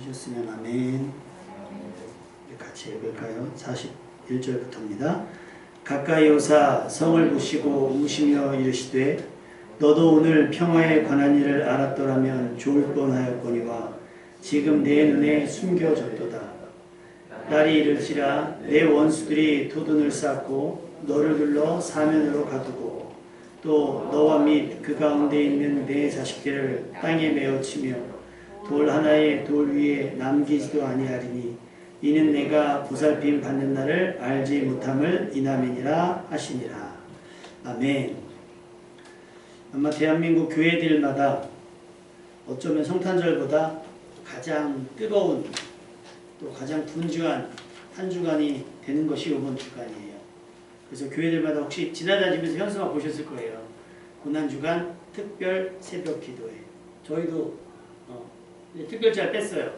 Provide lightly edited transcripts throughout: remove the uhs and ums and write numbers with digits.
주셨으면 아멘. 같이 읽을까요? 41절부터입니다. 가까이 오사 성을 보시고 우시며 이르시되 너도 오늘 평화에 관한 일을 알았더라면 좋을 뻔하였거니와 지금 내 눈에 숨겨졌도다. 날이 이를지라 내 원수들이 도둔을 쌓고 너를 둘러 사면으로 가두고 또 너와 및 그 가운데 있는 내 자식들을 땅에 메어치며 돌 하나에 돌 위에 남기지도 아니하리니 이는 내가 보살핌 받는 날을 알지 못함을 이남이니라 하시니라. 아멘. 아마 대한민국 교회들마다 어쩌면 성탄절보다 가장 뜨거운 또 가장 분주한 한 주간이 되는 것이 이번 주간이에요. 그래서 교회들마다 혹시 지나다니면서 현수막 보셨을 거예요. 고난주간 특별 새벽 기도회. 저희도 특별자를 뺐어요.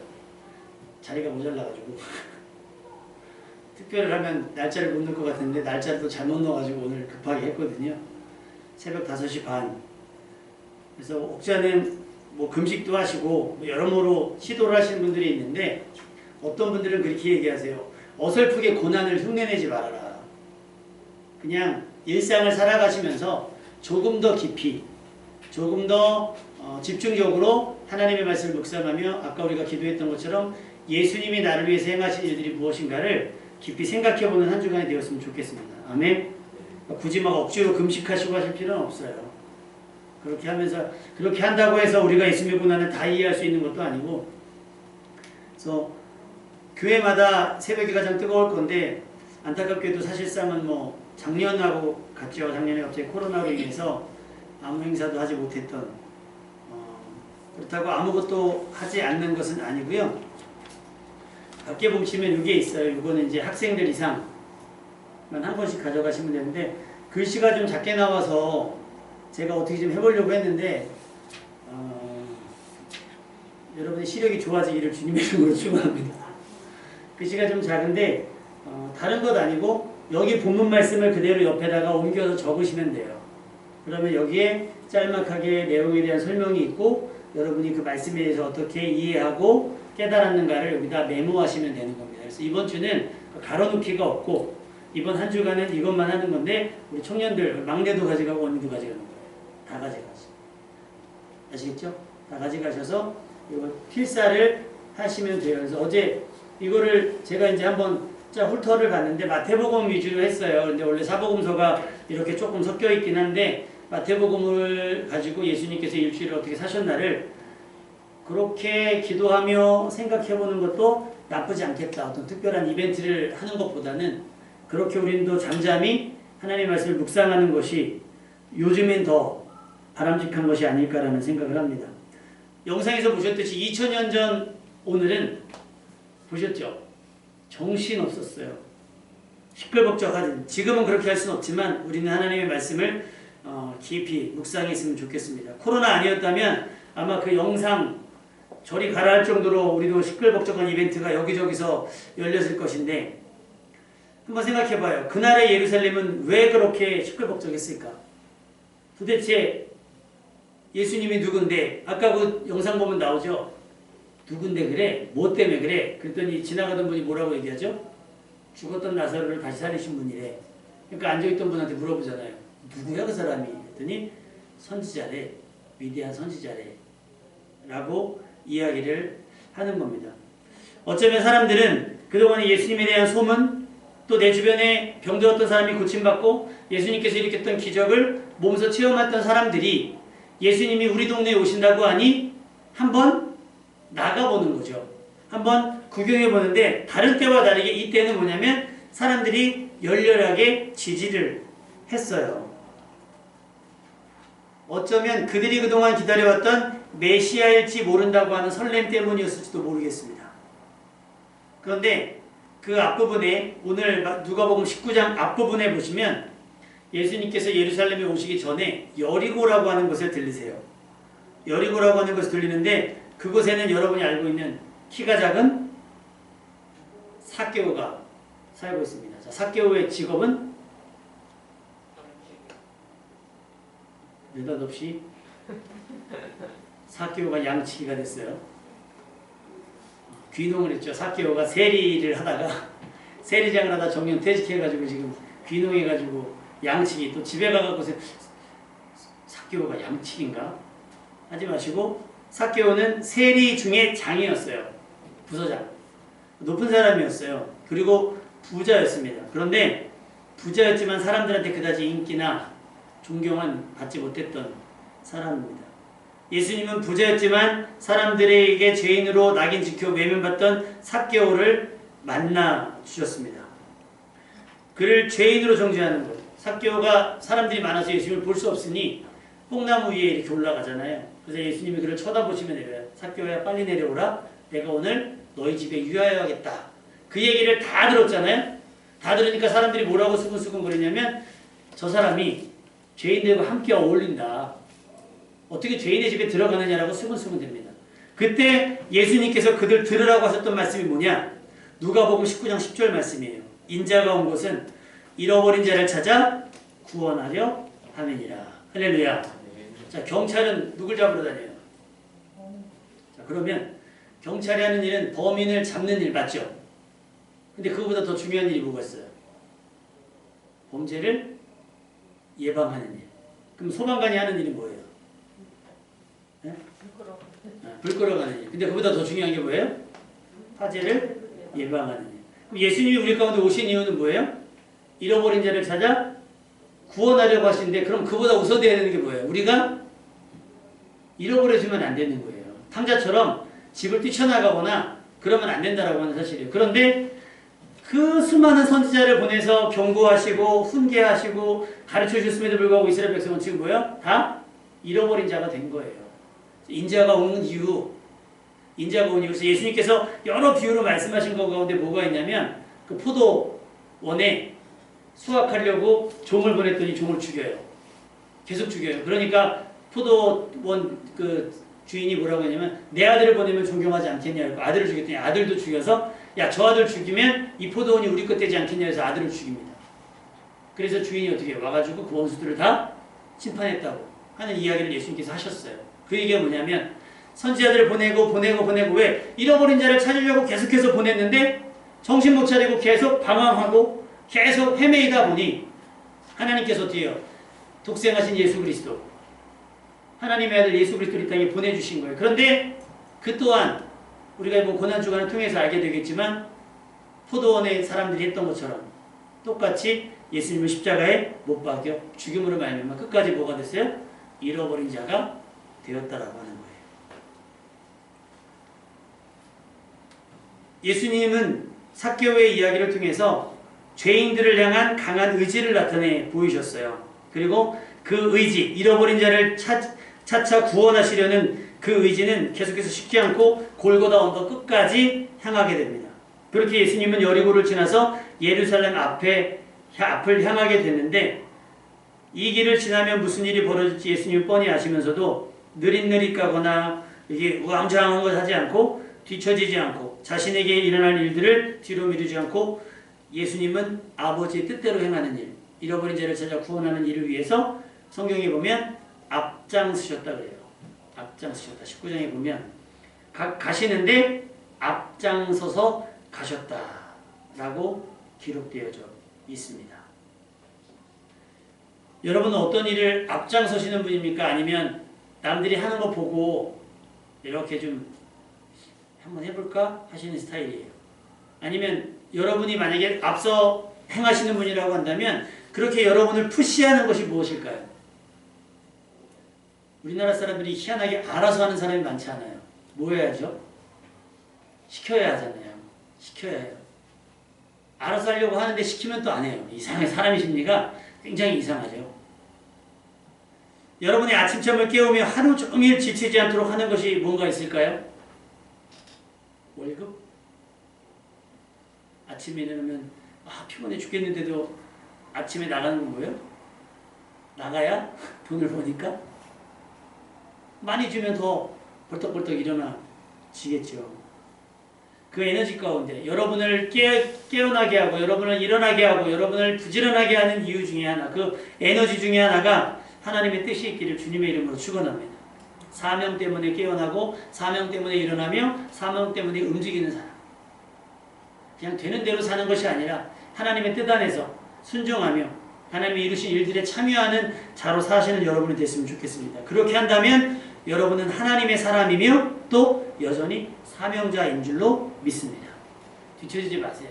자리가 모자라가지고 특별을 하면 날짜를 못 넣을 것 같은데 날짜를 또 잘못 넣어가지고 오늘 급하게 했거든요. 새벽 5시 반. 그래서 혹자는 뭐 금식도 하시고 여러모로 시도를 하시는 분들이 있는데 어떤 분들은 그렇게 얘기하세요. 어설프게 고난을 흉내내지 말아라. 그냥 일상을 살아가시면서 조금 더 깊이, 조금 더 집중적으로 하나님의 말씀을 묵상하며 아까 우리가 기도했던 것처럼 예수님이 나를 위해서 행하신 일들이 무엇인가를 깊이 생각해보는 한 주간이 되었으면 좋겠습니다. 아멘. 굳이 막 억지로 금식하시고 하실 필요는 없어요. 그렇게 하면서 그렇게 한다고 해서 우리가 예수 믿고 나면 다 이해할 수 있는 것도 아니고, 그래서 교회마다 새벽이 가장 뜨거울 건데 안타깝게도 사실상은 뭐 작년하고 같죠. 작년에 갑자기 코로나로 인해서 아무 행사도 하지 못했던 그렇다고 아무것도 하지 않는 것은 아니고요. 밖에 보시면 이게 있어요. 이거는 이제 학생들 이상만 한 번씩 가져가시면 되는데 글씨가 좀 작게 나와서 제가 어떻게 좀 해보려고 했는데 여러분의 시력이 좋아지기를 주님의 이름으로 축원합니다. 글씨가 좀 작은데 다른 것 아니고 여기 본문 말씀을 그대로 옆에다가 옮겨서 적으시면 돼요. 그러면 여기에 짤막하게 내용에 대한 설명이 있고 여러분이 그 말씀에 대해서 어떻게 이해하고 깨달았는가를 여기다 메모하시면 되는 겁니다. 그래서 이번 주는 가로놓기가 없고 이번 한 주간은 이것만 하는 건데 우리 청년들 막내도 가져가고 언니도 가져가는 거예요. 다 가져가시. 아시겠죠? 다 가져가셔서 이거 필사를 하시면 돼요. 그래서 어제 이거를 제가 이제 한번 훑어를 봤는데 마태복음 위주로 했어요. 근데 원래 사복음서가 이렇게 조금 섞여 있긴 한데 마태복음을 가지고 예수님께서 일주일을 어떻게 사셨나를 그렇게 기도하며 생각해보는 것도 나쁘지 않겠다. 어떤 특별한 이벤트를 하는 것보다는 그렇게 우리는 또 잠잠히 하나님의 말씀을 묵상하는 것이 요즘엔 더 바람직한 것이 아닐까라는 생각을 합니다. 영상에서 보셨듯이 2000년 전 오늘은 보셨죠? 정신없었어요. 시끌벅적하든 지금은 그렇게 할 수는 없지만 우리는 하나님의 말씀을 깊이 묵상했으면 좋겠습니다. 코로나 아니었다면 아마 그 영상 저리 가라 할 정도로 우리도 시끌벅적한 이벤트가 여기저기서 열렸을 것인데 한번 생각해봐요. 그날의 예루살렘은 왜 그렇게 시끌벅적했을까? 도대체 예수님이 누군데? 아까 그 영상 보면 나오죠? 누군데 그래? 뭐 때문에 그래? 그랬더니 지나가던 분이 뭐라고 얘기하죠? 죽었던 나사로를 다시 살리신 분이래. 그러니까 앉아있던 분한테 물어보잖아요. 누구야 그 사람이? 그랬더니 선지자래. 위대한 선지자래. 라고 이야기를 하는 겁니다. 어쩌면 사람들은 그동안에 예수님에 대한 소문 또 내 주변에 병들었던 사람이 고침받고 예수님께서 일으켰던 기적을 몸소 체험했던 사람들이 예수님이 우리 동네에 오신다고 하니 한번 나가보는 거죠. 한번 구경해보는데 다른 때와 다르게 이때는 뭐냐면 사람들이 열렬하게 지지를 했어요. 어쩌면 그들이 그동안 기다려왔던 메시아일지 모른다고 하는 설렘 때문이었을지도 모르겠습니다. 그런데 그 앞부분에 오늘 누가복음 19장 앞부분에 보시면 예수님께서 예루살렘에 오시기 전에 여리고라고 하는 곳을 들리세요. 여리고라고 하는 곳을 들리는데 그곳에는 여러분이 알고 있는 키가 작은 삭개오가 살고 있습니다. 자, 삭개오의 직업은 느닷없이 삭개오가 양치기가 됐어요. 귀농을 했죠. 삭개오가 세리를 하다가 세리장을 하다 정년 퇴직해가지고 지금 귀농해가지고 양치기 또 집에 가갖고 삭개오가 양치기인가? 하지 마시고 삭개오는 세리 중에 장이었어요. 부서장. 높은 사람이었어요. 그리고 부자였습니다. 그런데 부자였지만 사람들한테 그다지 인기나 존경은 받지 못했던 사람입니다. 예수님은 부자였지만 사람들에게 죄인으로 낙인 찍혀 외면받던 삭개오를 만나 주셨습니다. 그를 죄인으로 정죄하는 것. 삭개오가 사람들이 많아서 예수님을 볼 수 없으니 뽕나무 위에 이렇게 올라가잖아요. 그래서 예수님이 그를 쳐다보시며 내려요. 삭개오야 빨리 내려오라. 내가 오늘 너희 집에 유하여야겠다. 그 얘기를 다 들었잖아요. 다 들으니까 사람들이 뭐라고 수근수근 거리냐면 저 사람이 죄인들과 함께 어울린다. 어떻게 죄인의 집에 들어가느냐라고 수근수근 됩니다. 그때 예수님께서 그들 들으라고 하셨던 말씀이 뭐냐? 누가복음 19장 10절 말씀이에요. 인자가 온 곳은 잃어버린 자를 찾아 구원하려 함이니라. 할렐루야. 자, 경찰은 누굴 잡으러 다녀요? 자, 그러면 경찰이 하는 일은 범인을 잡는 일 맞죠? 근데 그거보다 더 중요한 일이 뭐가 있어요? 범죄를 예방하는 일. 그럼 소방관이 하는 일이 뭐예요? 네? 불 끌어가는 일. 근데 그보다 더 중요한 게 뭐예요? 화재를 예방하는 일. 그럼 예수님이 우리 가운데 오신 이유는 뭐예요? 잃어버린 자를 찾아 구원하려고 하시는데 그럼 그보다 우선돼야 되는 게 뭐예요? 우리가 잃어버려지면 안 되는 거예요. 탕자처럼 집을 뛰쳐나가거나 그러면 안 된다라고 하는 사실이에요. 그런데 그 수많은 선지자를 보내서 경고하시고 훈계하시고 가르쳐 주셨음에도 불구하고 이스라엘 백성은 지금 뭐예요? 다 잃어버린 자가 된 거예요. 인자가 온 이유, 그래서 예수님께서 여러 비유로 말씀하신 것 가운데 뭐가 있냐면 그 포도원에 수확하려고 종을 보냈더니 종을 죽여요. 계속 죽여요. 그러니까 포도원 그 주인이 뭐라고 했냐면 내 아들을 보내면 존경하지 않겠냐. 아들을 죽였더니 아들도 죽여서 야, 저 아들 죽이면 이 포도원이 우리 것 되지 않겠냐 해서 아들을 죽입니다. 그래서 주인이 어떻게 와가지고 그 원수들을 다 심판했다고 하는 이야기를 예수님께서 하셨어요. 그 얘기가 뭐냐면 선지자들을 보내고 왜 잃어버린 자를 찾으려고 계속해서 보냈는데 정신 못 차리고 계속 방황하고 계속 헤매이다 보니 하나님께서 어떻게 해요? 독생하신 예수 그리스도 하나님의 아들 예수 그리스도를 이 땅에 보내주신 거예요. 그런데 그 또한 우리가 이번 고난주간을 통해서 알게 되겠지만 포도원의 사람들이 했던 것처럼 똑같이 예수님을 십자가에 못 박여 죽임으로 말미암아 끝까지 뭐가 됐어요? 잃어버린 자가 되었다라고 하는 거예요. 예수님은 삭개오의 이야기를 통해서 죄인들을 향한 강한 의지를 나타내 보이셨어요. 그리고 그 의지, 잃어버린 자를 차차 구원하시려는 그 의지는 계속해서 식지 않고 골고다 언덕 끝까지 향하게 됩니다. 그렇게 예수님은 여리고를 지나서 예루살렘 앞을 향하게 됐는데 이 길을 지나면 무슨 일이 벌어질지 예수님은 뻔히 아시면서도 느릿느릿 가거나 이게 우왕좌왕한 것 하지 않고 뒤처지지 않고 자신에게 일어날 일들을 뒤로 미루지 않고 예수님은 아버지의 뜻대로 행하는 일, 잃어버린 자를 찾아 구원하는 일을 위해서 성경에 보면 앞장서셨다 그래요. 앞장서셨다. 19장에 보면 가시는데 앞장서서 가셨다라고 기록되어져 있습니다. 여러분은 어떤 일을 앞장서시는 분입니까? 아니면 남들이 하는 거 보고 이렇게 좀 한번 해볼까 하시는 스타일이에요. 아니면 여러분이 만약에 앞서 행하시는 분이라고 한다면 그렇게 여러분을 푸시하는 것이 무엇일까요? 우리나라 사람들이 희한하게 알아서 하는 사람이 많지 않아요. 뭐 해야죠? 시켜야 하잖아요. 시켜야 해요. 알아서 하려고 하는데 시키면 또 안 해요. 이상해. 사람의 심리가 굉장히 이상하죠. 여러분의 아침잠을 깨우며 하루 종일 지치지 않도록 하는 것이 뭔가 있을까요? 월급? 아침에 일어나면 피곤해 죽겠는데도 아침에 나가는 건 뭐예요? 나가야 돈을 버니까? 많이 주면 더 벌떡벌떡 일어나지겠죠. 그 에너지 가운데 여러분을 깨어나게 하고 여러분을 일어나게 하고 여러분을 부지런하게 하는 이유 중에 하나, 그 에너지 중에 하나가 하나님의 뜻이 있기를 주님의 이름으로 축원합니다. 사명 때문에 깨어나고 사명 때문에 일어나며 사명 때문에 움직이는 사람. 그냥 되는 대로 사는 것이 아니라 하나님의 뜻 안에서 순종하며 하나님이 이루신 일들에 참여하는 자로 사시는 여러분이 됐으면 좋겠습니다. 그렇게 한다면 여러분은 하나님의 사람이며 또 여전히 사명자인 줄로 믿습니다. 뒤처지지 마세요.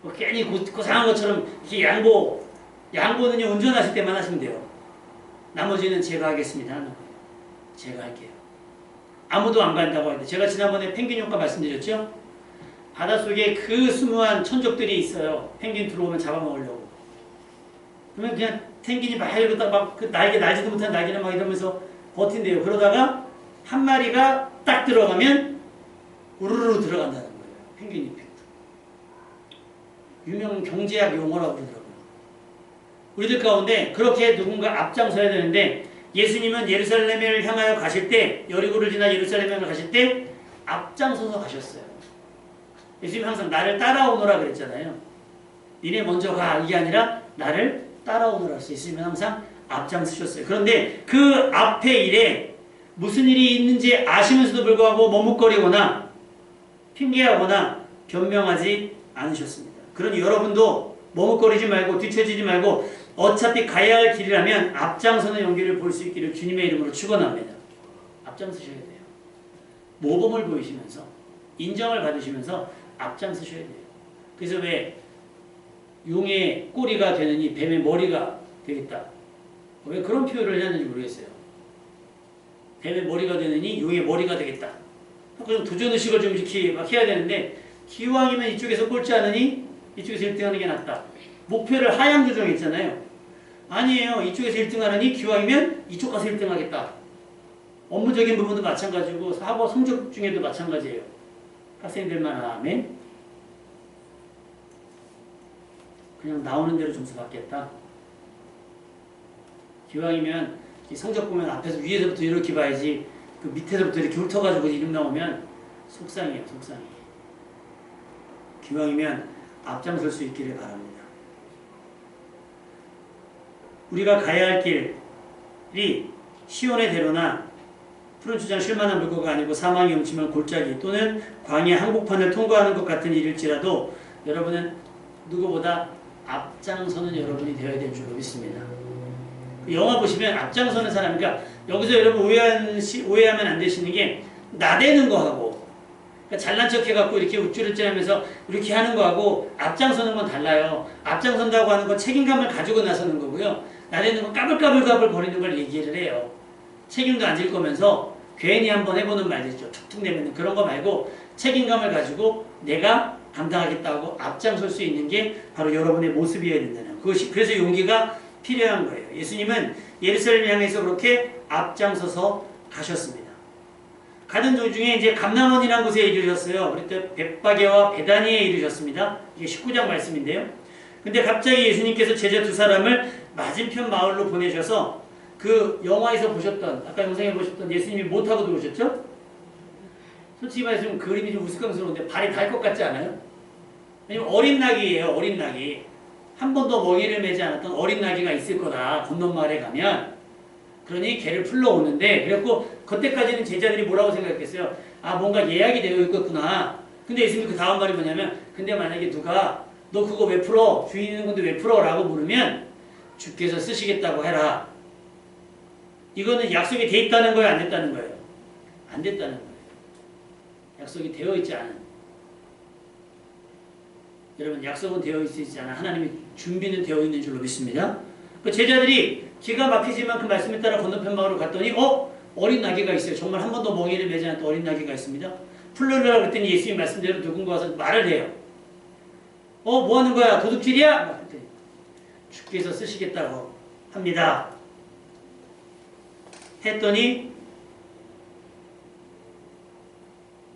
뭐 괜히 고상한 것처럼 이렇게 양보는요 운전하실 때만 하시면 돼요. 나머지는 제가 하겠습니다 하는 거예요. 제가 할게요. 아무도 안 간다고 하는데 제가 지난번에 펭귄 효과 말씀드렸죠? 바닷속에 그 수무한 천적들이 있어요. 펭귄 들어오면 잡아먹으려고. 그러면 그냥 펭귄이 막 이러다가 막 그 날개 날지도 못한 날개는 막 이러면서 버틴대요. 그러다가 한 마리가 딱 들어가면 우르르 들어간다는 거예요. 펭귄 이펙트. 유명 경제학 용어라고 그러더라고요. 우리들 가운데 그렇게 누군가 앞장서야 되는데 예수님은 예루살렘을 향하여 가실 때 여리고를 지나 예루살렘을 가실 때 앞장서서 가셨어요. 예수님이 항상 나를 따라오너라 그랬잖아요. 니네 먼저 가 이게 아니라 나를 따라오너라 했어요. 예수님은 항상 앞장서셨어요. 그런데 그 앞에 일에 무슨 일이 있는지 아시면서도 불구하고 머뭇거리거나 핑계하거나 변명하지 않으셨습니다. 그러니 여러분도 머뭇거리지 말고 뒤처지지 말고 어차피 가야 할 길이라면 앞장서는 용기를 볼 수 있기를 주님의 이름으로 축원합니다. 앞장서셔야 돼요. 모범을 보이시면서 인정을 받으시면서 앞장서셔야 돼요. 그래서 왜 용의 꼬리가 되느니 뱀의 머리가 되겠다. 왜 그런 표현을 했는지 모르겠어요. 뱀의 머리가 되느니 용의 머리가 되겠다. 그럼 도전의식을 좀 이렇게 막 해야 되는데 기왕이면 이쪽에서 꼴찌 하느니 이쪽에서 1등하는 게 낫다. 목표를 하향 조정했잖아요. 아니에요. 이쪽에서 1등하느니 기왕이면 이쪽 가서 1등하겠다. 업무적인 부분도 마찬가지고 학업 성적 중에도 마찬가지예요. 학생들만 하면 그냥 나오는 대로 점수 받겠다. 기왕이면 성적 보면 앞에서 위에서부터 이렇게 봐야지 그 밑에서부터 이렇게 훑어가지고 이름 나오면 속상해요. 속상해. 기왕이면 앞장설 수 있기를 바랍니다. 우리가 가야 할 길이 시온의 대로나 푸른 초장 쉴만한 물고가 아니고 사망이 엄침한 골짜기 또는 광야 한복판을 통과하는 것 같은 일일지라도 여러분은 누구보다 앞장서는 여러분이 되어야 될 줄로 믿습니다. 영화 보시면 앞장서는 사람, 그러니까 여기서 여러분 오해하면 안 되시는 게 나대는 거하고 그러니까 잘난 척 해갖고 이렇게 우쭐우쭐하면서 이렇게 하는 거하고 앞장서는 건 달라요. 앞장선다고 하는 건 책임감을 가지고 나서는 거고요. 나대는 건 까불까불 거리는 걸 얘기를 해요. 책임도 안 질 거면서 괜히 한번 해보는 말들 있죠. 툭툭 내면 그런 거 말고 책임감을 가지고 내가 감당하겠다고 앞장설 수 있는 게 바로 여러분의 모습이어야 된다는 그것이 그래서 용기가 필요한 거예요. 예수님은 예루살렘을 향해서 그렇게 앞장서서 가셨습니다. 가는 도중에 이제 감람원이라는 곳에 이르셨어요. 그때 벳바게와 베다니에 이르셨습니다. 이게 19장 말씀인데요. 근데 갑자기 예수님께서 제자 두 사람을 맞은편 마을로 보내셔서 그 영화에서 보셨던 아까 영상에 보셨던 예수님이 못 타고 들어오셨죠? 솔직히 말해서 좀 그림이 좀 우스꽝스러운데 발이 달 것 같지 않아요? 왜냐면 어린 낙이에요. 어린 낙이. 한 번도 먹이를 매지 않았던 어린 낙이가 있을 거다. 건너마을에 가면. 그러니 걔를 풀러오는데 그래갖고 그때까지는 제자들이 뭐라고 생각했겠어요? 아 뭔가 예약이 되어 있겠구나. 근데 예수님이 그 다음 말이 뭐냐면 근데 만약에 누가 너 그거 왜 풀어? 주인 있는 건데 왜 풀어? 라고 물으면 주께서 쓰시겠다고 해라. 이거는 약속이 돼 있다는 거예요? 안 됐다는 거예요? 안 됐다는 거예요. 약속이 되어 있지 않은. 여러분 약속은 되어 있지 않아. 하나님의 준비는 되어 있는 줄로 믿습니다. 그 제자들이 기가 막히지만 그 말씀에 따라 건너편 마을로 갔더니 어린 나귀가 있어요. 정말 한 번도 멍에를 매지 않았던 어린 나귀가 있습니다. 풀러라고 그랬더니 예수님 말씀대로 누군가 와서 말을 해요. 뭐 하는 거야? 도둑질이야? 막 그랬더니 주께서 쓰시겠다고 합니다. 했더니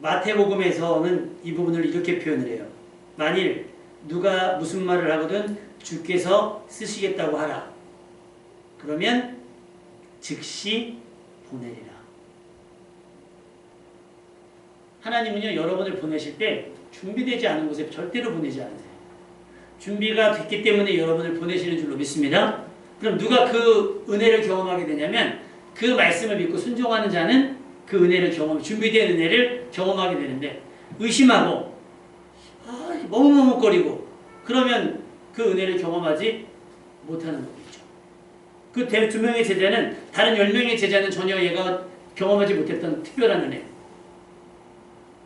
마태복음에서는 이 부분을 이렇게 표현을 해요. 만일 누가 무슨 말을 하거든 주께서 쓰시겠다고 하라. 그러면 즉시 보내리라. 하나님은요 여러분을 보내실 때 준비되지 않은 곳에 절대로 보내지 않으세요. 준비가 됐기 때문에 여러분을 보내시는 줄로 믿습니다. 그럼 누가 그 은혜를 경험하게 되냐면 그 말씀을 믿고 순종하는 자는 그 은혜를 준비된 은혜를 경험하게 되는데, 의심하고 머뭇머뭇거리고 그러면 그 은혜를 경험하지 못하는 거겠죠. 그 두 명의 제자는, 다른 10명의 제자는 전혀 얘가 경험하지 못했던 특별한 은혜.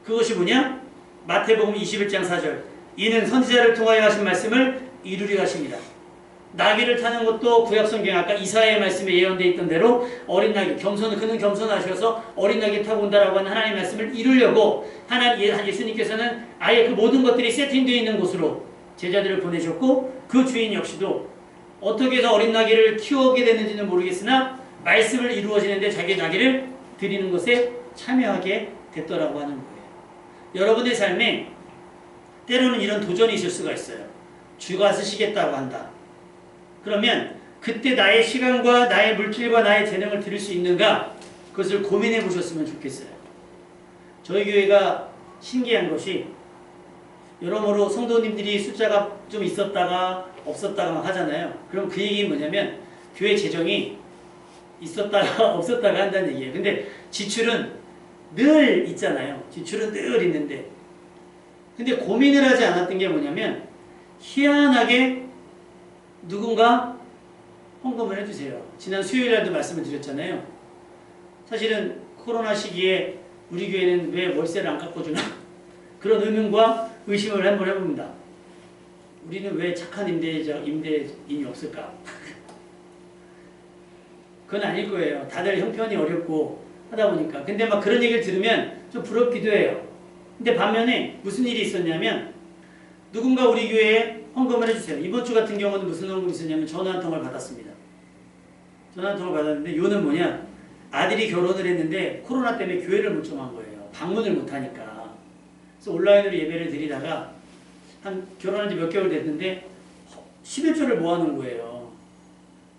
그것이 뭐냐? 마태복음 21장 4절. 이는 선지자를 통하여 하신 말씀을 이루리라 하십니다. 나귀를 타는 것도 구약성경 아까 이사야의 말씀에 예언되어 있던 대로 어린 나귀, 그는 겸손하셔서 어린 나귀 타고 온다라고 하는 하나님의 말씀을 이루려고 예수님께서는 아예 그 모든 것들이 세팅되어 있는 곳으로 제자들을 보내셨고, 그 주인 역시도 어떻게 해서 어린 나귀를 키우게 됐는지는 모르겠으나 말씀을 이루어지는데 자기 나귀를 드리는 것에 참여하게 됐더라고 하는 거예요. 여러분의 삶에 때로는 이런 도전이 있을 수가 있어요. 주가 쓰시겠다고 한다. 그러면 그때 나의 시간과 나의 물질과 나의 재능을 드릴 수 있는가? 그것을 고민해 보셨으면 좋겠어요. 저희 교회가 신기한 것이, 여러모로 성도님들이 숫자가 좀 있었다가 없었다가 막 하잖아요. 그럼 그 얘기는 뭐냐면 교회 재정이 있었다가 없었다가 한다는 얘기예요. 근데 지출은 늘 있잖아요. 지출은 늘 있는데, 근데 고민을 하지 않았던 게 뭐냐면, 희한하게 누군가 헌금을 해주세요. 지난 수요일날도 말씀을 드렸잖아요. 사실은 코로나 시기에 우리 교회는 왜 월세를 안 깎아주나 그런 의문과 의심을 한번 해봅니다. 우리는 왜 착한 임대인이 없을까? 그건 아닐 거예요. 다들 형편이 어렵고 하다 보니까. 근데 막 그런 얘기를 들으면 좀 부럽기도 해요. 근데 반면에 무슨 일이 있었냐면, 누군가 우리 교회에 헌금을 해주세요. 이번 주 같은 경우는 무슨 헌금이 있었냐면 전화 한 통을 받았습니다. 전화 한 통을 받았는데, 요는 뭐냐, 아들이 결혼을 했는데 코로나 때문에 교회를 못 정한 거예요. 방문을 못 하니까. 그래서 온라인으로 예배를 드리다가 결혼한 지 몇 개월 됐는데 11조를 모아놓은 거예요.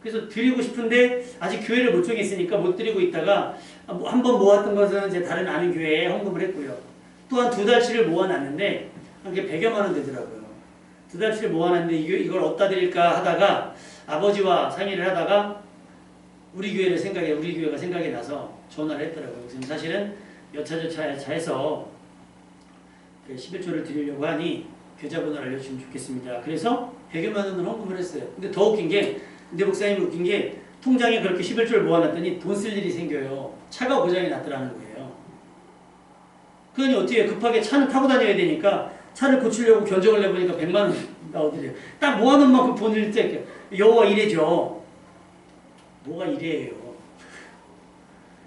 그래서 드리고 싶은데 아직 교회를 못 정했으니까 못 드리고 있다가, 한 번 모았던 것은 제 다른 아는 교회에 헌금을 했고요. 또한 2달치를 모아놨는데 한 게 100여만 원 되더라고요. 2달치를 모아놨는데 이걸 어디다 드릴까 하다가 아버지와 상의를 하다가 우리 교회가 생각이 나서 전화를 했더라고요. 그래서 사실은 여차저차해서 11조를 드리려고 하니 계좌번호를 알려주시면 좋겠습니다. 그래서 100여만 원을 헌금을 했어요. 근데 더 웃긴 게, 근데 목사님이 웃긴 게, 통장에 그렇게 11조를 모아놨더니 돈 쓸 일이 생겨요. 차가 고장이 났더라는 거예요. 그러니 어떻게 급하게 차는 타고 다녀야 되니까 차를 고치려고 견적을 내보니까 100만 원 나오더래요. 딱 모아놓은 만큼 돈을 때 여호와 이래죠. 뭐가 이래요.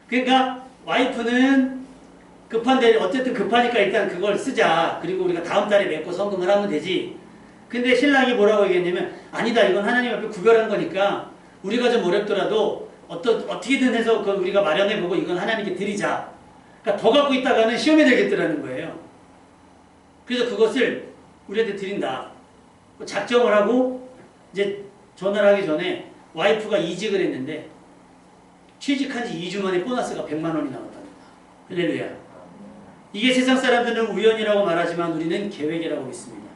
그러니까 와이프는 급한데 어쨌든 급하니까 일단 그걸 쓰자. 그리고 우리가 다음 달에 맺고 성금을 하면 되지. 근데 신랑이 뭐라고 얘기했냐면, 아니다, 이건 하나님 앞에 구별한 거니까 우리가 좀 어렵더라도 어떻게든 해서 그걸 우리가 마련해보고 이건 하나님께 드리자. 그러니까 더 갖고 있다가는 시험에 들겠더라는 거예요. 그래서 그것을 우리한테 드린다. 작정을 하고 이제 전화를 하기 전에 와이프가 이직을 했는데 취직한 지 2주 만에 보너스가 100만 원이 나왔답니다. 할렐루야. 이게 세상 사람들은 우연이라고 말하지만 우리는 계획이라고 믿습니다.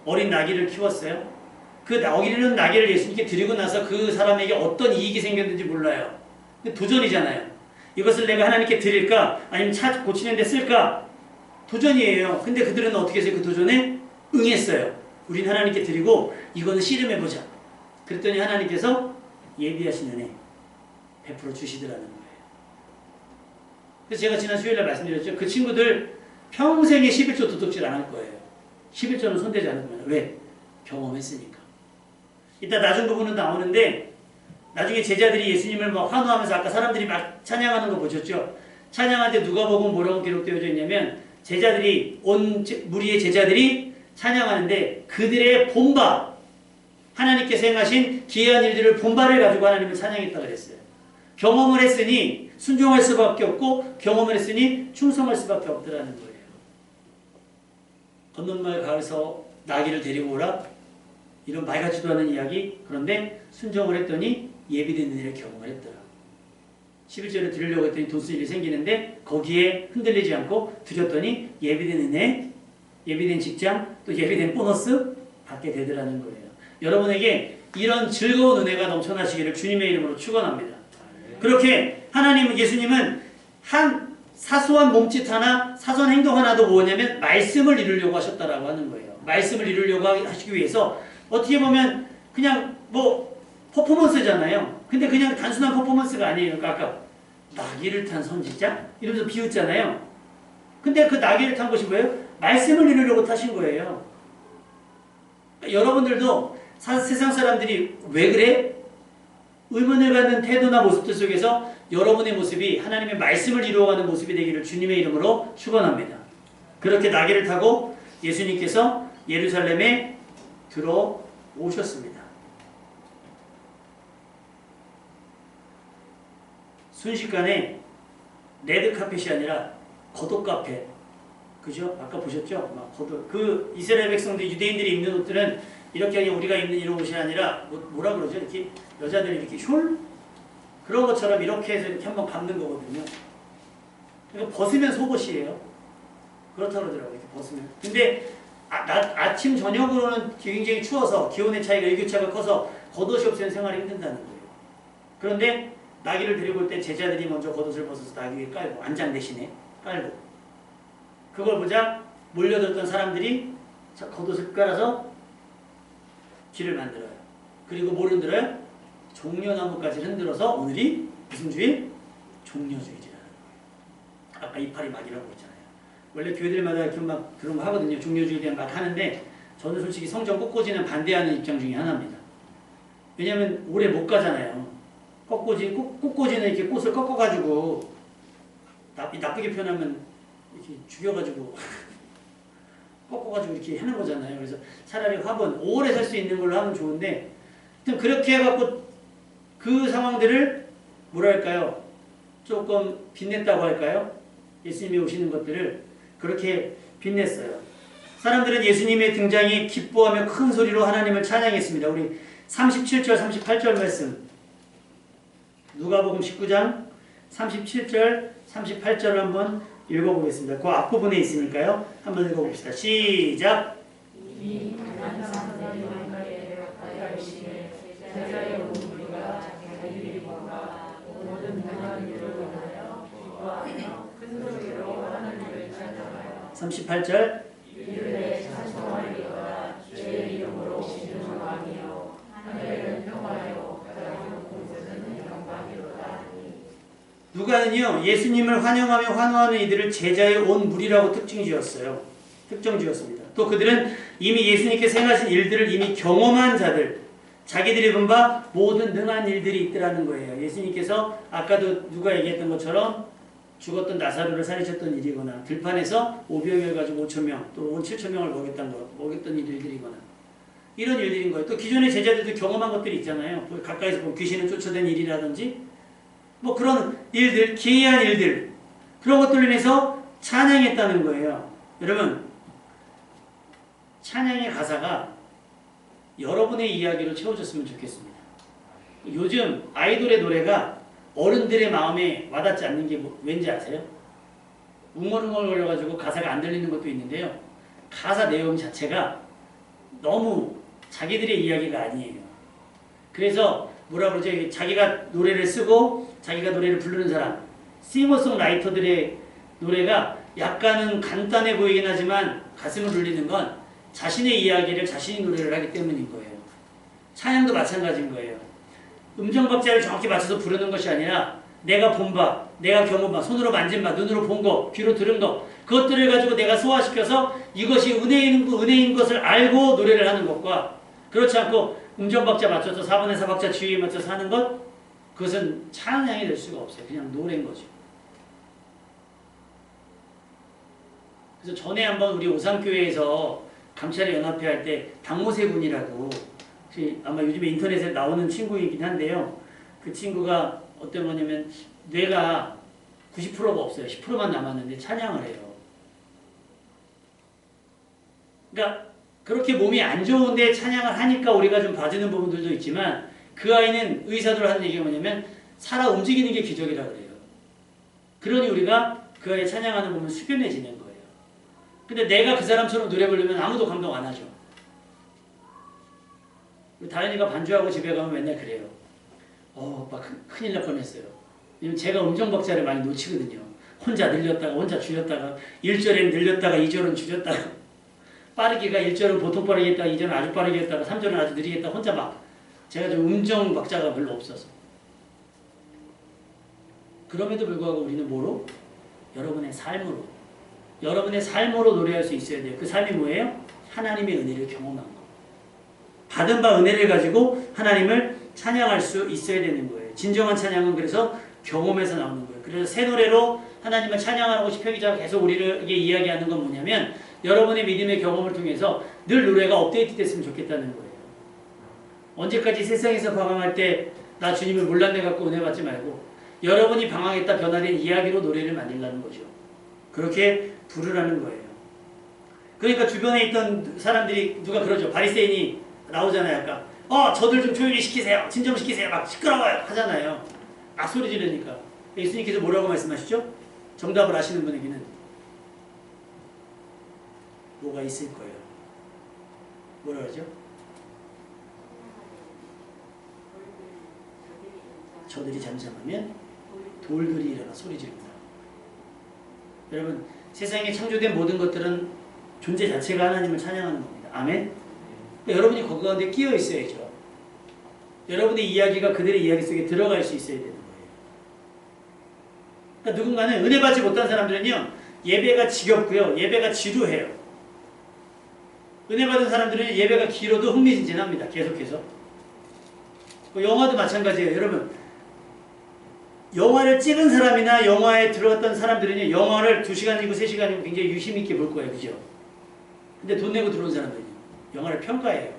어린 나귀를 키웠어요. 그 어린 나귀를 예수님께 드리고 나서 그 사람에게 어떤 이익이 생겼는지 몰라요. 도전이잖아요. 이것을 내가 하나님께 드릴까? 아니면 차 고치는 데 쓸까? 도전이에요. 근데 그들은 어떻게 해서 그 도전에 응했어요. 우린 하나님께 드리고 이거는 씨름해보자. 그랬더니 하나님께서 예비하신 은혜 베풀어 주시더라는 거예요. 그래서 제가 지난 수요일에 말씀드렸죠. 그 친구들 평생에 11조 도둑질 안 할 거예요. 11조는 손대지 않을 겁니다. 왜? 경험했으니까. 이따 나중 부분은 나오는데, 나중에 제자들이 예수님을 막 환호하면서 아까 사람들이 막 찬양하는 거 보셨죠? 찬양할 때 누가복음 뭐라고 기록되어져 있냐면, 무리의 제자들이 찬양하는데 그들의 본바, 하나님께서 행하신 기이한 일들을 본바를 가지고 하나님을 찬양했다고 그랬어요. 경험을 했으니 순종할 수밖에 없고, 경험을 했으니 충성할 수밖에 없더라는 거예요. 건넌마을 가을서 나귀를 데리고 오라, 이런 말 같지도 않은 이야기. 그런데 순종을 했더니 예비된 은혜를 경험을 했더라. 11조를 드리려고 했더니 돈 쓸 일이 생기는데 거기에 흔들리지 않고 드렸더니 예비된 은혜, 예비된 직장, 또 예비된 보너스 받게 되더라는 거예요. 여러분에게 이런 즐거운 은혜가 넘쳐나시기를 주님의 이름으로 축원합니다. 그렇게 하나님은, 예수님은 한 사소한 몸짓 하나, 사소한 행동 하나도 뭐냐면 말씀을 이루려고 하셨다라고 하는 거예요. 말씀을 이루려고 하시기 위해서 어떻게 보면 그냥 뭐 퍼포먼스잖아요. 근데 그냥 단순한 퍼포먼스가 아니에요. 그러니까 아까 나귀를 탄 선지자? 이러면서 비웃잖아요. 근데 그 나귀를 탄 것이 뭐예요? 말씀을 이루려고 타신 거예요. 그러니까 여러분들도 세상 사람들이 왜 그래? 의문을 갖는 태도나 모습들 속에서 여러분의 모습이 하나님의 말씀을 이루어가는 모습이 되기를 주님의 이름으로 축원합니다. 그렇게 나귀를 타고 예수님께서 예루살렘에 들어오셨습니다. 순식간에 레드카펫이 아니라 겉옷카펫, 그죠? 아까 보셨죠? 막 겉옷. 그 이스라엘 백성들, 유대인들이 입는 옷들은 이렇게 그냥 우리가 입는 이런 옷이 아니라 뭐라 그러죠? 이렇게 여자들이 이렇게 숄? 그런 것처럼 이렇게 해서 이렇게 한번 감는 거거든요. 이거 벗으면 속옷이에요. 그렇다고 그러더라고요. 이렇게 벗으면. 근데 아침 저녁으로는 굉장히 추워서 기온의 차이가 일교차가 커서 겉옷이 없으면 생활이 힘든다는 거예요. 그런데 나귀를 데리고 올 때 제자들이 먼저 겉옷을 벗어서 나귀 위에 깔고, 안장 대신에 깔고, 그걸 보자 몰려들었던 사람들이 겉옷을 깔아서 길을 만들어요. 그리고 뭘 흔들어요? 종려나무까지 흔들어서 오늘이 무슨 주일? 종려주일이라는 거예요. 아까 이파리 막이라고 했잖아요. 원래 교회들마다 이렇게 막 그런 거 하거든요. 종려주일에 대한 막 하는데 저는 솔직히 성전 꽃꽂이는 반대하는 입장 중에 하나입니다. 왜냐하면 오래 못 가잖아요. 꽃꽂이는 이렇게 꽃을 꺾어가지고 나쁘게 표현하면 이렇게 죽여가지고 꺾어가지고 이렇게 하는 거잖아요. 그래서 차라리 화분 오래 살 수 있는 걸로 하면 좋은데, 그렇게 해갖고 그 상황들을 뭐랄까요? 조금 빛냈다고 할까요? 예수님이 오시는 것들을 그렇게 빛냈어요. 사람들은 예수님의 등장에 기뻐하며 큰 소리로 하나님을 찬양했습니다. 우리 37절, 38절 말씀. 누가복음 19장 37절, 38절을 한번 읽어보겠습니다. 그 앞부분에 있으니까요. 한번 읽어봅시다. 시작! (38절) 누가는요, 예수님을 환영하며 환호하는 이들을 제자의 온 무리라고 특징지었습니다. 또 그들은 이미 예수님께서 행하신 일들을 이미 경험한 자들, 자기들이 본 바 모든 능한 일들이 있더라는 거예요. 예수님께서 아까도 누가 얘기했던 것처럼 죽었던 나사로를 살리셨던 일이거나, 들판에서 오병이어 가지고 5,000명, 또 7,000명을 먹였던 일들이거나, 이런 일들인 거예요. 또 기존의 제자들도 경험한 것들이 있잖아요. 가까이서 보면 귀신을 쫓아낸 일이라든지, 뭐 그런 일들, 기이한 일들, 그런 것들로 인해서 찬양했다는 거예요. 여러분, 찬양의 가사가 여러분의 이야기로 채워졌으면 좋겠습니다. 요즘 아이돌의 노래가 어른들의 마음에 와닿지 않는 게 왠지 아세요? 웅얼웅얼 걸려가지고 가사가 안 들리는 것도 있는데요. 가사 내용 자체가 너무 자기들의 이야기가 아니에요. 그래서 뭐라 그러죠? 자기가 노래를 쓰고 자기가 노래를 부르는 사람, 싱어송라이터들의 노래가 약간은 간단해 보이긴 하지만 가슴을 울리는 건 자신의 이야기를 자신이 노래를 하기 때문인 거예요. 찬양도 마찬가지인 거예요. 음정박자를 정확히 맞춰서 부르는 것이 아니라 내가 본 바, 내가 경험 바, 손으로 만진 바, 눈으로 본 거, 귀로 들은 거, 그것들을 가지고 내가 소화시켜서 이것이 은혜인 것을 알고 노래를 하는 것과, 그렇지 않고 음정박자 맞춰서 4분의 4박자 주의에 맞춰서 하는 것, 그것은 찬양이 될 수가 없어요. 그냥 노래인 거죠. 그래서 전에 한번 우리 오산교회에서 감찰의 연합회 할 때 박모세 군이라고, 아마 요즘에 인터넷에 나오는 친구이긴 한데요. 그 친구가 어떤 거냐면 뇌가 90%가 없어요. 10%만 남았는데 찬양을 해요. 그러니까 그렇게 몸이 안 좋은데 찬양을 하니까 우리가 좀 봐주는 부분들도 있지만, 그 아이는 의사들 하는 얘기가 뭐냐면 살아 움직이는 게 기적이라 그래요. 그러니 우리가 그 아이 찬양하는 거 보면 숙연해지는 거예요. 근데 내가 그 사람처럼 노래 부르면 아무도 감동 안 하죠. 다현이가 반주하고 집에 가면 맨날 그래요. 막 큰일 날 뻔했어요. 왜냐면 제가 음정박자를 많이 놓치거든요. 혼자 늘렸다가 혼자 줄였다가 1절엔 늘렸다가 2절은 줄였다가 빠르기가 1절은 보통 빠르게 했다가 2절은 아주 빠르게 했다가 3절은 아주 느리게 했다가 혼자 막 제가 좀 음정박자가 별로 없어서 그럼에도 불구하고 우리는 뭐로? 여러분의 삶으로 노래할 수 있어야 돼요. 그 삶이 뭐예요? 하나님의 은혜를 경험한 거. 받은 바 은혜를 가지고 하나님을 찬양할 수 있어야 되는 거예요. 진정한 찬양은 그래서 경험에서 나오는 거예요. 그래서 새 노래로 하나님을 찬양하고 시편 기자가 계속 우리에게 이야기하는 건 뭐냐면 여러분의 믿음의 경험을 통해서 늘 노래가 업데이트 됐으면 좋겠다는 거예요. 언제까지 세상에서 방황할 때 나 주님을 몰랐네 갖고 은혜 받지 말고 여러분이 방황했다 변화된 이야기로 노래를 만들라는 거죠. 그렇게 부르라는 거예요. 그러니까 주변에 있던 사람들이 누가 그러죠. 바리새인이 나오잖아요. 아까 저들 좀 조용히 시키세요. 진정시키세요. 막 시끄러워요. 하잖아요. 막 소리 지르니까. 예수님께서 뭐라고 말씀하시죠? 정답을 아시는 분에게는 뭐가 있을 거예요. 뭐라 그러죠? 저들이 잠잠하면 돌들이 일어나 소리 지른다. 여러분 세상에 창조된 모든 것들은 존재 자체가 하나님을 찬양하는 겁니다. 아멘? 그러니까 여러분이 거기 가운데 끼어 있어야죠. 여러분의 이야기가 그들의 이야기 속에 들어갈 수 있어야 되는 거예요. 그러니까 누군가는 은혜 받지 못한 사람들은요. 예배가 지겹고요. 예배가 지루해요. 은혜 받은 사람들은 예배가 길어도 흥미진진합니다. 계속해서. 영화도 마찬가지예요. 여러분 영화를 찍은 사람이나 영화에 들어갔던 사람들은요. 영화를 2시간이고 3시간이고 굉장히 유심 있게 볼 거예요. 그죠? 근데 돈 내고 들어온 사람들은요. 영화를 평가해요.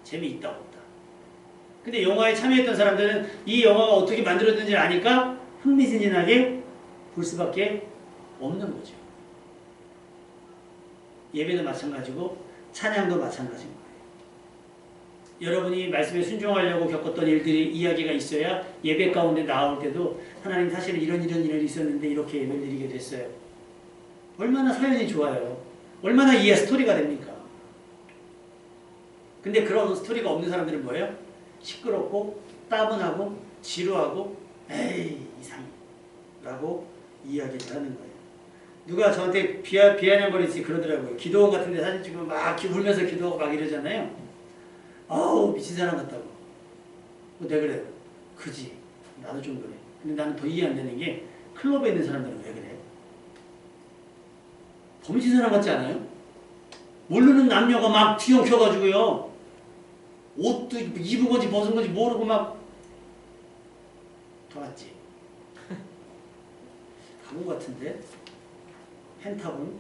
재미있다 없다. 근데 영화에 참여했던 사람들은 이 영화가 어떻게 만들어졌는지 아니까 흥미진진하게 볼 수밖에 없는 거죠. 예배도 마찬가지고 찬양도 마찬가지인 거예요. 여러분이 말씀에 순종하려고 겪었던 일들이 이야기가 있어야 예배 가운데 나올 때도 하나님 사실은 이런 일이 있었는데 이렇게 예배를 드리게 됐어요. 얼마나 사연이 좋아요. 얼마나 이해 스토리가 됩니까? 근데 그런 스토리가 없는 사람들은 뭐예요? 시끄럽고 따분하고 지루하고 에이 이상해 라고 이야기를 하는 거예요. 누가 저한테 비아냥거리지 그러더라고요. 기도원 같은 데 사진 찍으면 막 울면서 기도하고 막 이러잖아요. 아우 미친 사람 같다고. 내가 그래요. 그지. 나도 좀 그래. 근데 나는 더 이해 안 되는 게 클럽에 있는 사람들은 왜 그래? 범신 사람 같지 않아요? 모르는 남녀가 막 뒤엉켜가지고요. 옷도 입은 건지 벗은 건지 모르고 막 돌았지. 바보 같은데? 펜타곤?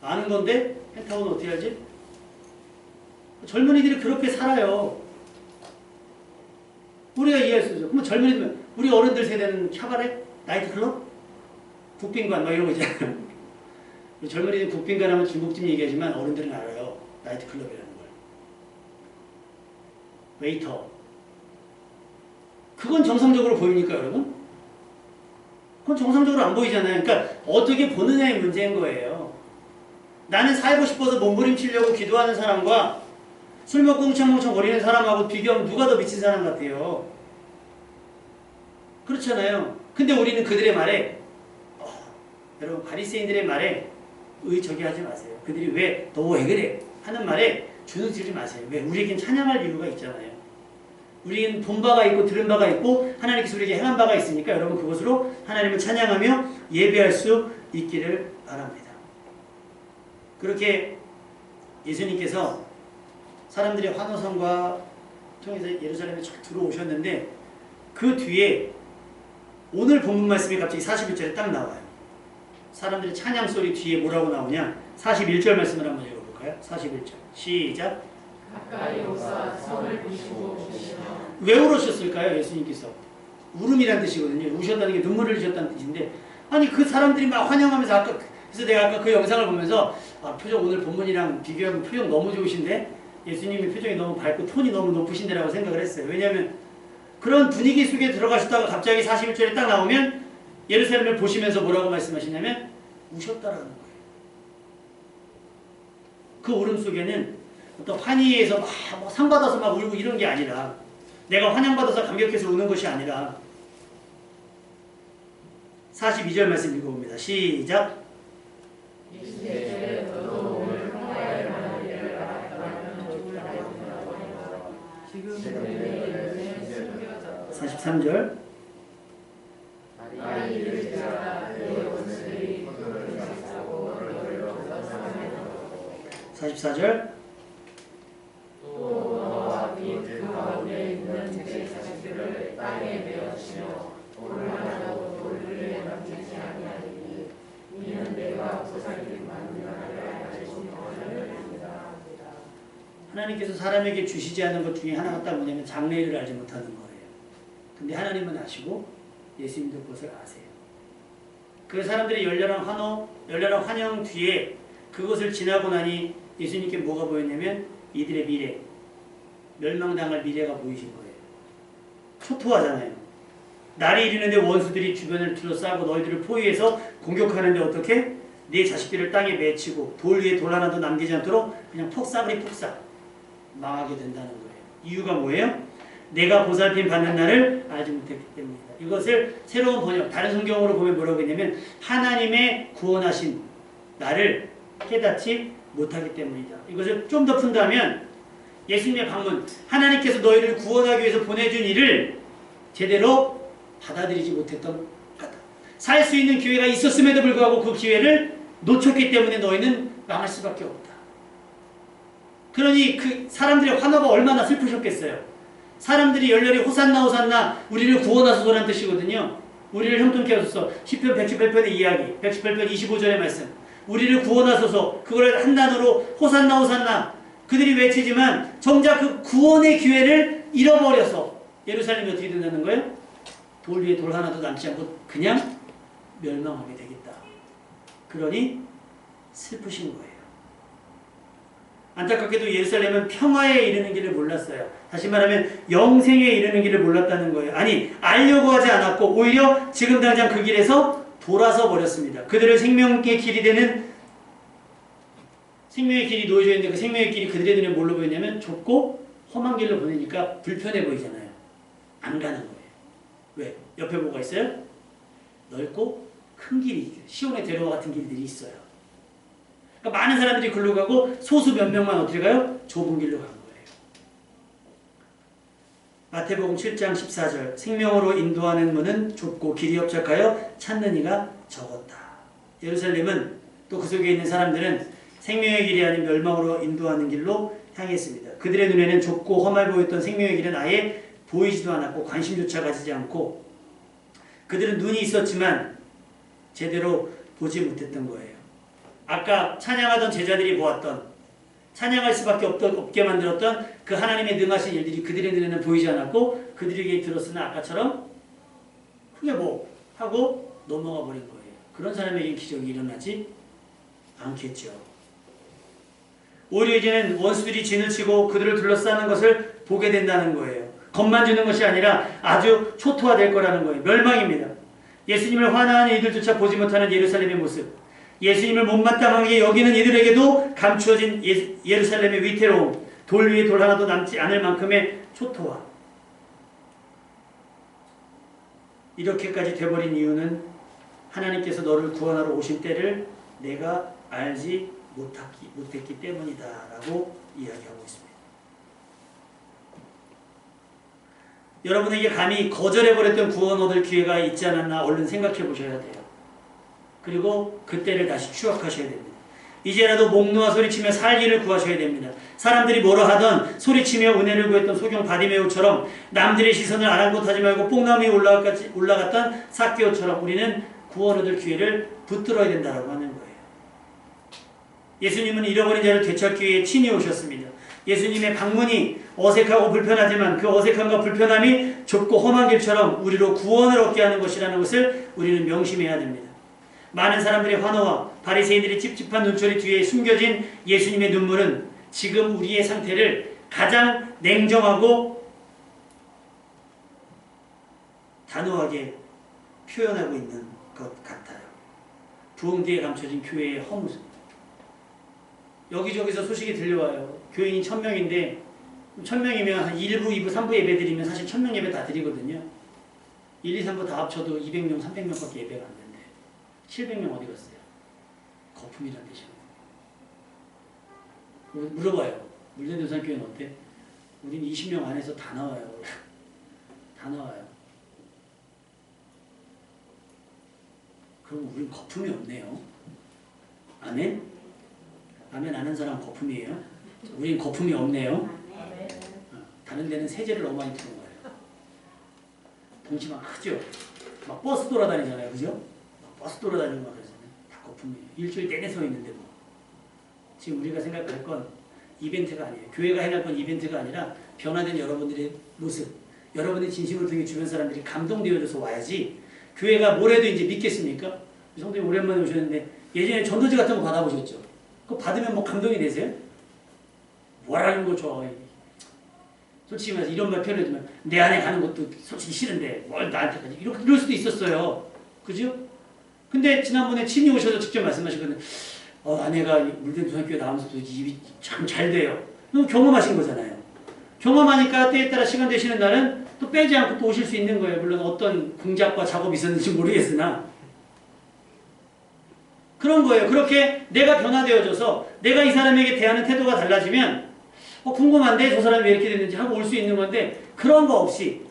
아는 건데 펜타곤은 어떻게 알지? 젊은이들이 그렇게 살아요. 우리가 이해할 수 있죠. 그러면 젊은이들, 우리 어른들 세대는 캬바레? 나이트클럽? 국빈관 막 이런 거 있잖아요. 젊은이들 국빈관 하면 중국집 얘기하지만 어른들은 알아요. 나이트클럽이라는 걸. 웨이터. 그건 정상적으로 보입니까 여러분? 그건 정상적으로 안 보이잖아요. 그러니까 어떻게 보느냐의 문제인 거예요. 나는 살고 싶어서 몸부림치려고 기도하는 사람과 술 먹고 웅창웅창 거리는 사람하고 비교하면 누가 더 미친 사람 같아요? 그렇잖아요. 근데 우리는 그들의 말에 여러분 바리새인들의 말에 저기 하지 마세요. 그들이 왜 너 왜 그래? 하는 말에 주눅 들지 마세요. 왜? 우리에겐 찬양할 이유가 있잖아요. 우리는 본 바가 있고 들은 바가 있고 하나님께서 우리에게 행한 바가 있으니까 여러분 그것으로 하나님을 찬양하며 예배할 수 있기를 바랍니다. 그렇게 예수님께서 사람들의 환호성과 통해서 예루살렘에 쫙 들어오셨는데 그 뒤에 오늘 본문 말씀이 갑자기 41절에 딱 나와요. 사람들의 찬양 소리 뒤에 뭐라고 나오냐? 41절 말씀을 한번 읽어볼까요? 41절 시작. 가까이 오사 성을 부시고 오시며. 왜 울으셨을까요? 예수님께서 울음이란 뜻이거든요. 우셨다는 게 눈물을 흘리셨다는 뜻인데 아니 그 사람들이 막 환영하면서 아까 그래서 내가 아까 그 영상을 보면서 표정 오늘 본문이랑 비교하면 표정 너무 좋으신데 예수님의 표정이 너무 밝고 톤이 너무 높으신데라고 생각을 했어요. 왜냐하면 그런 분위기 속에 들어가셨다가 갑자기 41절에 딱 나오면 예루살렘을 보시면서 뭐라고 말씀하시냐면 우셨다라는 거예요. 그 울음 속에는 어떤 환희에서 막 상 받아서 막 울고 이런 게 아니라 내가 환영받아서 감격해서 우는 것이 아니라 42절 말씀 읽어봅니다. 시작. 이제 너도 오늘 평화에 관한 일을 알았다면 죽을 알았다고 지금 내 눈에 숨겨졌다. 43절. 나이 이르자 내 원수들이 너를 잡고 너를 조사하며 44절. 또 너와 그 가운데 있는 내 자식들을 땅에 메어치며 돌만하고 돌 위에 남기지 아니하리니 이는 내가 보살핌 받는 나를 알지 못하느니라. 하나님께서 사람에게 주시지 않은 것 중에 하나가 딱 뭐냐면 장래를 알지 못하는 거예요. 근데 하나님은 아시고 예수님도 그것을 아세요. 그 사람들이 열렬한 환영 뒤에 그것을 지나고 나니 예수님께 뭐가 보였냐면 이들의 미래, 멸망당할 미래가 보이신 거예요. 초토화잖아요. 날이 이르는데 원수들이 주변을 둘러싸고 너희들을 포위해서 공격하는데 어떻게? 네 자식들을 땅에 맺히고 돌 위에 돌 하나도 남기지 않도록 그냥 폭삭으로 폭삭 망하게 된다는 거예요. 이유가 뭐예요? 내가 보살핌 받는 날을 알지 못했기 때문이다. 이것을 새로운 번역, 다른 성경으로 보면 뭐라고 했냐면 하나님의 구원하신 나를 깨닫지 못하기 때문이다. 이것을 좀 더 푼다면 예수님의 방문, 하나님께서 너희를 구원하기 위해서 보내준 일을 제대로 받아들이지 못했던 거다. 살 수 있는 기회가 있었음에도 불구하고 그 기회를 놓쳤기 때문에 너희는 망할 수밖에 없다. 그러니 그 사람들의 환호가 얼마나 슬프셨겠어요. 사람들이 열렬히 호산나 호산나 우리를 구원하소서라는 뜻이거든요. 우리를 형통케 하소서. 시편 118편의 이야기, 118편 25절의 말씀. 우리를 구원하소서. 그걸 한 단어로 호산나 호산나 그들이 외치지만 정작 그 구원의 기회를 잃어버려서 예루살렘이 어떻게 된다는 거예요? 돌 위에 돌 하나도 남지 않고 그냥 멸망하게 되겠다. 그러니 슬프신 거예요. 안타깝게도 예루살렘은 평화에 이르는 길을 몰랐어요. 다시 말하면 영생에 이르는 길을 몰랐다는 거예요. 아니, 알려고 하지 않았고 오히려 지금 당장 그 길에서 돌아서 버렸습니다. 그들을 생명의 길이 되는 생명의 길이 놓여져 있는데 그 생명의 길이 그들의 눈에 뭘로 보이냐면 좁고 험한 길로 보내니까 불편해 보이잖아요. 안 가는 거예요. 왜? 옆에 뭐가 있어요? 넓고 큰 길이, 시온의 대로와 같은 길들이 있어요. 그러니까 많은 사람들이 글로 가고 소수 몇 명만 어떻게 가요? 좁은 길로 가는 거예요. 마태복음 7장 14절 생명으로 인도하는 문은 좁고 길이 협착하여 찾는 이가 적었다. 예루살렘은 또 그 속에 있는 사람들은 생명의 길이 아닌 멸망으로 인도하는 길로 향했습니다. 그들의 눈에는 좁고 험해 보였던 생명의 길은 아예 보이지도 않았고 관심조차 가지지 않고 그들은 눈이 있었지만 제대로 보지 못했던 거예요. 아까 찬양하던 제자들이 보았던 찬양할 수밖에 없게 만들었던 그 하나님의 능하신 일들이 그들의 눈에는 보이지 않았고 그들에게 들었으나 아까처럼 그게 뭐 하고 넘어가 버린 거예요. 그런 사람에게 기적이 일어나지 않겠죠. 오히려 이제는 원수들이 진을 치고 그들을 둘러싸는 것을 보게 된다는 거예요. 겁만 주는 것이 아니라 아주 초토화될 거라는 거예요. 멸망입니다. 예수님을 환호하는 이들조차 보지 못하는 예루살렘의 모습, 예수님을 못마땅하게 여기는 이들에게도 감추어진 예루살렘의 위태로움, 돌 위에 돌 하나도 남지 않을 만큼의 초토화. 이렇게까지 돼버린 이유는 하나님께서 너를 구원하러 오신 때를 내가 알지 못했기 때문이다 라고 이야기하고 있습니다. 여러분에게 감히 거절해버렸던 구원 얻을 기회가 있지 않았나 얼른 생각해 보셔야 돼요. 그리고 그때를 다시 추억하셔야 됩니다. 이제라도 목 놓아 소리치며 살기를 구하셔야 됩니다. 사람들이 뭐라 하던 소리치며 은혜를 구했던 소경 바디메오처럼 남들의 시선을 아랑곳하지 말고 뽕나무에 올라갔던 삭개오처럼 우리는 구원 얻을 기회를 붙들어야 된다고 하는 거예요. 예수님은 잃어버린 자를 되찾기 위해 친히 오셨습니다. 예수님의 방문이 어색하고 불편하지만 그 어색함과 불편함이 좁고 험한 길처럼 우리로 구원을 얻게 하는 것이라는 것을 우리는 명심해야 됩니다. 많은 사람들의 환호와 바리새인들의 찝찝한 눈초리 뒤에 숨겨진 예수님의 눈물은 지금 우리의 상태를 가장 냉정하고 단호하게 표현하고 있는 것 같아요. 부흥 뒤에 감춰진 교회의 허무함. 여기저기서 소식이 들려와요. 교인이 1000명인데 1000명이면 한 1부, 2부, 3부 예배 드리면 사실 1000명 예배 다 드리거든요. 1, 2, 3부 다 합쳐도 200명, 300명밖에 예배가 안 된대. 700명 어디 갔어요? 거품이란 뜻이에요. 물어봐요. 물대도산교회는 어때? 우린 20명 안에서 다 나와요. 다 나와요. 그럼 우린 거품이 없네요. 아멘? 아멘 아는 사람 거품이에요? 우린 거품이 없네요. 다른 데는 세제를 너무 많이 푸는 거예요. 덩치만 크죠? 막 버스 돌아다니잖아요. 그죠? 막 버스 돌아다니고 막 그러잖아요. 다 거품이에요. 일주일 내내 서 있는데 뭐. 지금 우리가 생각할 건 이벤트가 아니에요. 교회가 해낼 건 이벤트가 아니라 변화된 여러분들의 모습, 여러분의 진심을 통해 주변 사람들이 감동되어져서 와야지 교회가 뭘 해도 이제 믿겠습니까? 성도님 오랜만에 오셨는데 예전에 전도지 같은 거 받아보셨죠? 그거 받으면 뭐 감동이 되세요? 뭐라는 거죠? 솔직히 말해서 이런 말 표현해주면 내 안에 가는 것도 솔직히 싫은데 뭘 나한테까지 이럴 수도 있었어요. 그죠? 근데 지난번에 친히 오셔서 직접 말씀하시거든요. 아내가 물대도산교회 나오면서도 입이 참 잘 돼요. 경험하신 거잖아요. 경험하니까 때에 따라 시간 되시는 날은 또 빼지 않고 또 오실 수 있는 거예요. 물론 어떤 공작과 작업이 있었는지 모르겠으나 그런 거예요. 그렇게 내가 변화되어져서 내가 이 사람에게 대하는 태도가 달라지면 궁금한데 저 사람이 왜 이렇게 됐는지 하고 올 수 있는 건데 그런 거 없이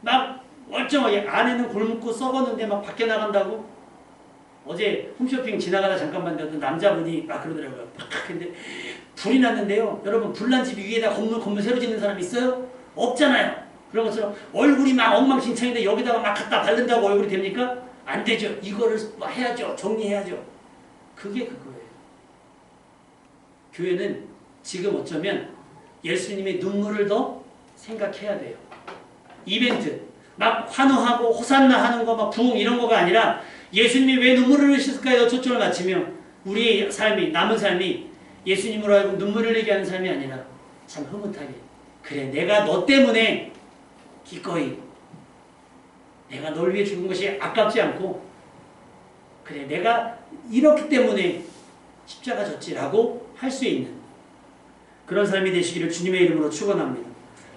막 멀쩡하게 안에는 골묻고 썩었는데 막 밖에 나간다고 어제 홈쇼핑 지나가다 잠깐 봤는데 남자분이 막 그러더라고요. 근데 불이 났는데요. 여러분 불난 집 위에다 건물 새로 짓는 사람 있어요? 없잖아요. 그런 것처럼 얼굴이 막 엉망진창인데 여기다가 막 갖다 바른다고 얼굴이 됩니까? 안 되죠. 이거를 해야죠. 정리해야죠. 그게 그거예요. 교회는 지금 어쩌면 예수님의 눈물을 더 생각해야 돼요. 이벤트 막 환호하고 호산나 하는 거 막 부흥 이런 거가 아니라 예수님이 왜 눈물을 흘리셨을까에 초점을 맞추며 우리의 삶이 남은 삶이 예수님으로 하여금 눈물을 흘리게 하는 삶이 아니라 참 흐뭇하게 그래 내가 너 때문에 기꺼이 내가 널 위해 죽은 것이 아깝지 않고 그래 내가 이렇기 때문에 십자가 졌지라고 할 수 있는 그런 삶이 되시기를 주님의 이름으로 축원합니다.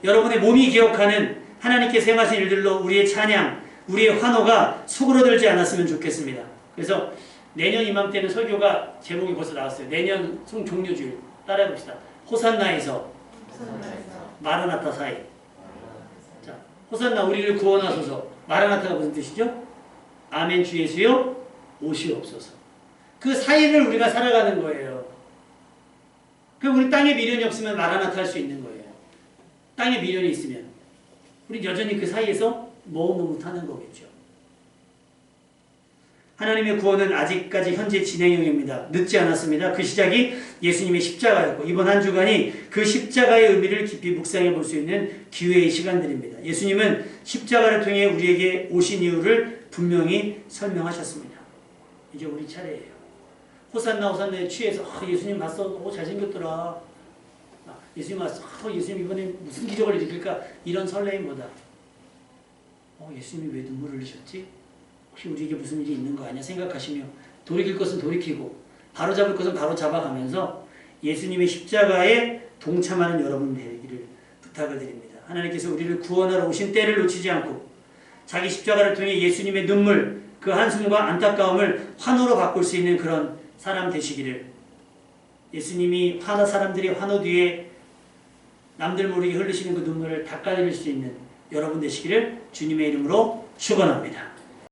여러분의 몸이 기억하는 하나님께서 행하신 일들로 우리의 찬양, 우리의 환호가 수그러들지 않았으면 좋겠습니다. 그래서 내년 이맘때는 설교가 제목이 벌써 나왔어요. 내년 종료주일 따라해봅시다. 호산나에서 마라나타 사이. 자, 호산나 우리를 구원하소서. 마라나타가 무슨 뜻이죠? 아멘 주 예수여 오시옵소서. 그 사이를 우리가 살아가는 거예요. 그럼 우리 땅에 미련이 없으면 마라나타 할 수 있는 거예요. 땅에 미련이 있으면 우리 여전히 그 사이에서 머뭇머뭇하는 거겠죠. 하나님의 구원은 아직까지 현재 진행형입니다. 늦지 않았습니다. 그 시작이 예수님의 십자가였고 이번 한 주간이 그 십자가의 의미를 깊이 묵상해 볼 수 있는 기회의 시간들입니다. 예수님은 십자가를 통해 우리에게 오신 이유를 분명히 설명하셨습니다. 이제 우리 차례예요. 호산나 호산나에 취해서 예수님 봤어. 잘생겼더라. 예수님 왔어. 예수님 이번에 무슨 기적을 일으킬까? 이런 설레임보다 예수님이 왜 눈물을 흘리셨지? 혹시 우리에게 무슨 일이 있는 거 아니야? 생각하시며 돌이킬 것은 돌이키고 바로잡을 것은 바로잡아가면서 예수님의 십자가에 동참하는 여러분 되기를 부탁을 드립니다. 하나님께서 우리를 구원하러 오신 때를 놓치지 않고 자기 십자가를 통해 예수님의 눈물, 그 한숨과 안타까움을 환호로 바꿀 수 있는 그런 사람 되시기를 예수님이 사람들이 환호 뒤에 남들 모르게 흘리시는 그 눈물을 닦아드릴 수 있는 여러분 되시기를 주님의 이름으로 축원합니다.